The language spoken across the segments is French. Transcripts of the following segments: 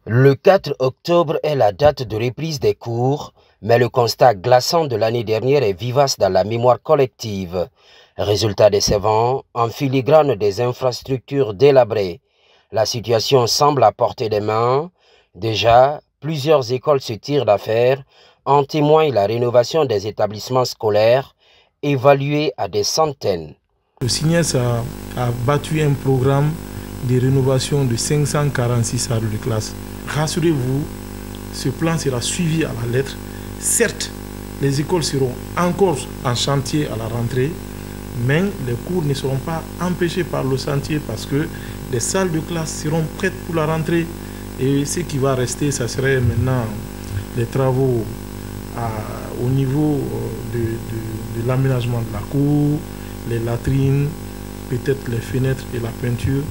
Le 4 octobre est la date de reprise des cours, mais le constat glaçant de l'année dernière est vivace dans la mémoire collective. Résultat décevant, en filigrane des infrastructures délabrées. La situation semble à portée des mains. Déjà, plusieurs écoles se tirent d'affaire. En témoigne la rénovation des établissements scolaires, évaluée à des centaines. Le SINES a battu un programme de rénovation de 546 salles de classe. Rassurez-vous, ce plan sera suivi à la lettre. Certes, les écoles seront encore en chantier à la rentrée, mais les cours ne seront pas empêchés par le chantier parce que les salles de classe seront prêtes pour la rentrée. Et ce qui va rester, ça serait maintenant les travaux au niveau de l'aménagement de la cour, les latrines, peut-être les fenêtres et la peinture.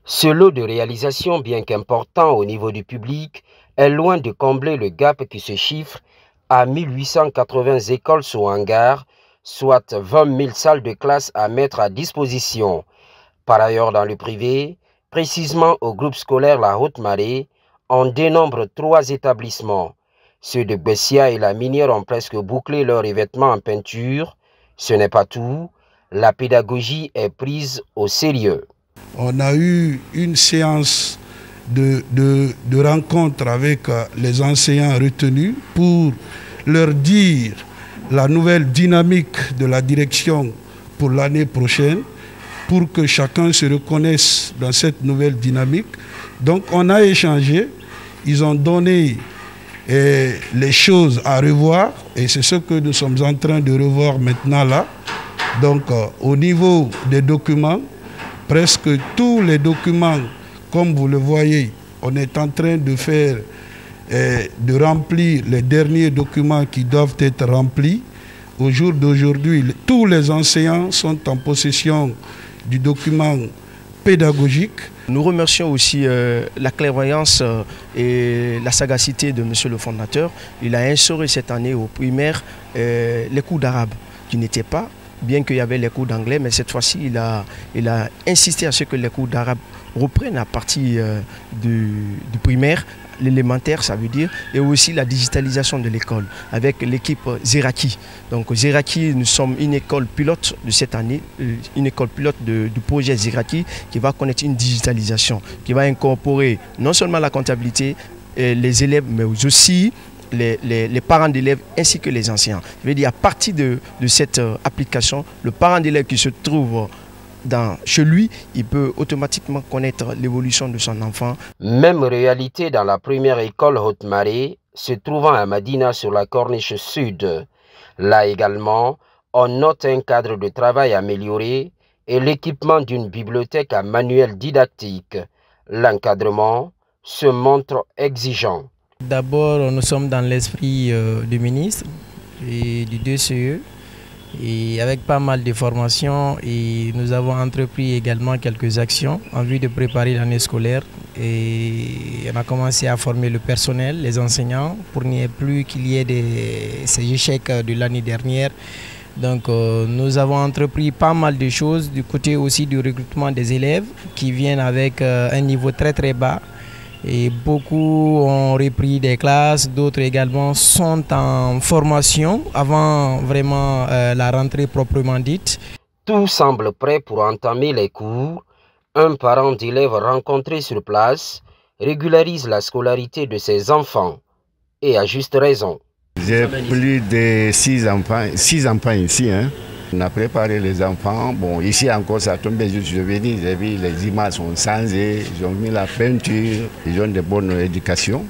Ce lot de réalisations, bien qu'important au niveau du public, est loin de combler le gap qui se chiffre à 1880 écoles sous hangar, soit 20 000 salles de classe à mettre à disposition. Par ailleurs, dans le privé, précisément au groupe scolaire La Haute-Marée, on dénombre 3 établissements. Ceux de Bessia et la Minière ont presque bouclé leurs revêtements en peinture. Ce n'est pas tout, la pédagogie est prise au sérieux. On a eu une séance de rencontre avec les enseignants retenus pour leur dire la nouvelle dynamique de la direction pour l'année prochaine, pour que chacun se reconnaisse dans cette nouvelle dynamique. Donc on a échangé, ils ont donné les choses à revoir et c'est ce que nous sommes en train de revoir maintenant là. Donc au niveau des documents, presque tous les documents, comme vous le voyez, on est en train de faire, de remplir les derniers documents qui doivent être remplis. Au jour d'aujourd'hui, tous les enseignants sont en possession du document pédagogique. Nous remercions aussi la clairvoyance et la sagacité de monsieur le fondateur. Il a instauré cette année au primaire les cours d'arabe qui n'étaient pas, bien qu'il y avait les cours d'anglais, mais cette fois-ci, il a insisté à ce que les cours d'arabe reprennent à partir du primaire, l'élémentaire, ça veut dire, et aussi la digitalisation de l'école avec l'équipe Zeraki. Donc Zeraki, nous sommes une école pilote de cette année, une école pilote du projet Zeraki qui va connaître une digitalisation, qui va incorporer non seulement la comptabilité, les élèves, mais aussi les parents d'élèves ainsi que les enseignants. Je veux dire, à partir de cette application, le parent d'élève qui se trouve chez lui, il peut automatiquement connaître l'évolution de son enfant. Même réalité dans la première école Haute-Marée, se trouvant à Madina sur la Corniche Sud. Là également, on note un cadre de travail amélioré et l'équipement d'une bibliothèque à manuel didactique. L'encadrement se montre exigeant. D'abord, nous sommes dans l'esprit du ministre et du DCE et avec pas mal de formations et nous avons entrepris également quelques actions en vue de préparer l'année scolaire et on a commencé à former le personnel, les enseignants pour qu'il n'y ait plus ces échecs de l'année dernière. Donc nous avons entrepris pas mal de choses du côté aussi du recrutement des élèves qui viennent avec un niveau très très bas. Et beaucoup ont repris des classes, d'autres également sont en formation avant vraiment la rentrée proprement dite. Tout semble prêt pour entamer les cours. Un parent d'élève rencontré sur place régularise la scolarité de ses enfants. Et à juste raison. J'ai plus de 6 enfants ici. On a préparé les enfants. Bon, ici encore, ça tombe juste. Je vais dire, j'ai vu les images sont changées, ils ont mis la peinture, ils ont de bonnes éducations.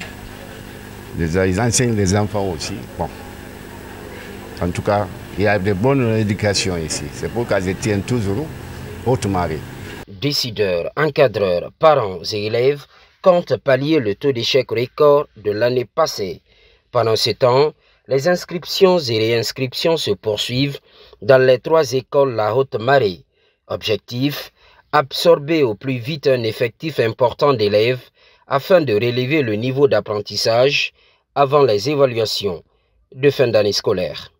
Ils enseignent les enfants aussi. Bon. En tout cas, il y a de bonnes éducations ici. C'est pourquoi je tiens toujours Haute-Marée. Décideurs, encadreurs, parents et élèves comptent pallier le taux d'échec record de l'année passée. Pendant ce temps, les inscriptions et réinscriptions se poursuivent dans les 3 écoles La Haute-Marée. Objectif, absorber au plus vite un effectif important d'élèves afin de relever le niveau d'apprentissage avant les évaluations de fin d'année scolaire.